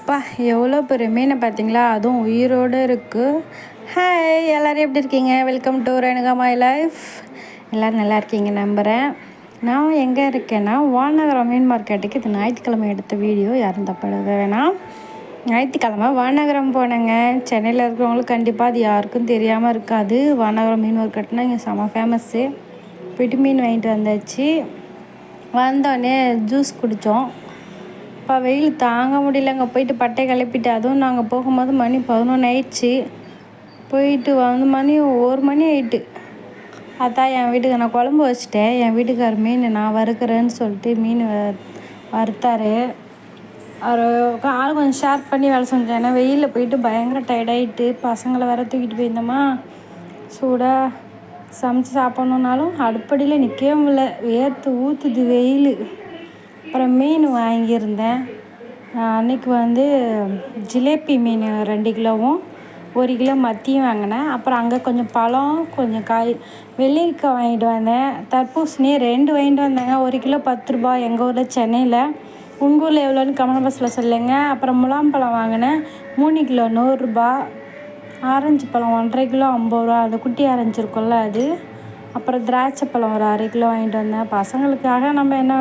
அப்பா எவ்வளோ பெரிய மீனை பார்த்தீங்களா, அதுவும் உயிரோடு இருக்குது. ஹாய் எல்லோரும் எப்படி இருக்கீங்க? Welcome to Renuka my life. எல்லோரும் நல்லா இருக்கீங்க நம்புகிறேன். நான் எங்கே இருக்கேன்னா வானகரம் மீன் மார்க்கெட்டுக்கு இது ஞாயிற்றுக்கிழமை எடுத்த வீடியோ, யாரும் தப்படுத வேணாம். ஞாயிற்றுக்கிழமை வானகரம் போனேங்க. சென்னையில் இருக்கிறவங்களுக்கு கண்டிப்பாக அது யாருக்கும் தெரியாமல் இருக்காது. வானகரம் மீன் மார்க்கெட்னால் இங்கே செம ஃபேமஸ்ஸு. போய்ட்டு மீன் வாங்கிட்டு வந்தாச்சு. வந்தோடனே ஜூஸ் குடித்தோம். இப்போ வெயில் தாங்க முடியலங்க. போயிட்டு பட்டை கிளப்பிட்டு, அதுவும் நாங்கள் போகும்போது மணி 11 ஆயிடுச்சு. போயிட்டு வந்து மணி 1 மணி ஆயிட்டு. அதான் என் வீட்டுக்கு நான் குழம்பு வச்சுட்டேன். என் வீட்டுக்கார மீன் நான் வறுக்கிறேன்னு சொல்லிட்டு மீன் வறுத்தாரு. அவர் ஆள் கொஞ்சம் ஷேர் பண்ணி வேலை செஞ்சேன். ஏன்னா வெயிலில் போயிட்டு பயங்கர டயர்டாயிட்டு, பசங்களை வேற தூக்கிட்டு போயிருந்தோமா, சூடாக சமைச்சு சாப்பிட்ணுன்னாலும் அடுப்படியில் நிற்கவே முடியல, வேர்த்து ஊற்றுது வெயில். அப்புறம் மீன் வாங்கியிருந்தேன். அன்றைக்கி வந்து ஜிலேபி மீன் 2 கிலோவும் 1 கிலோ மத்தியும் வாங்கினேன். அப்புறம் அங்கே கொஞ்சம் பழம், கொஞ்சம் காய், வெள்ளரிக்காய் வாங்கிட்டு வந்தேன். தர்பூசணி 2 வாங்கிட்டு வந்தேங்க. 1 கிலோ 10 ரூபா எங்கள் ஊரில் சென்னையில். உங்கள் ஊரில் எவ்வளோன்னு கமெண்ட் பாக்ஸில் சொல்லுங்க. அப்புறம் முலாம்பழம் வாங்கினேன் 3 கிலோ 100 ரூபா. ஆரஞ்சு பழம் 1,5 கிலோ 50 ரூபா, அந்த குட்டி ஆரஞ்சு இருக்கும்ல அது. அப்புறம் திராட்சை பழம் ஒரு 1/2 கிலோ வாங்கிட்டு வந்தேன். பசங்களுக்காக நம்ம என்ன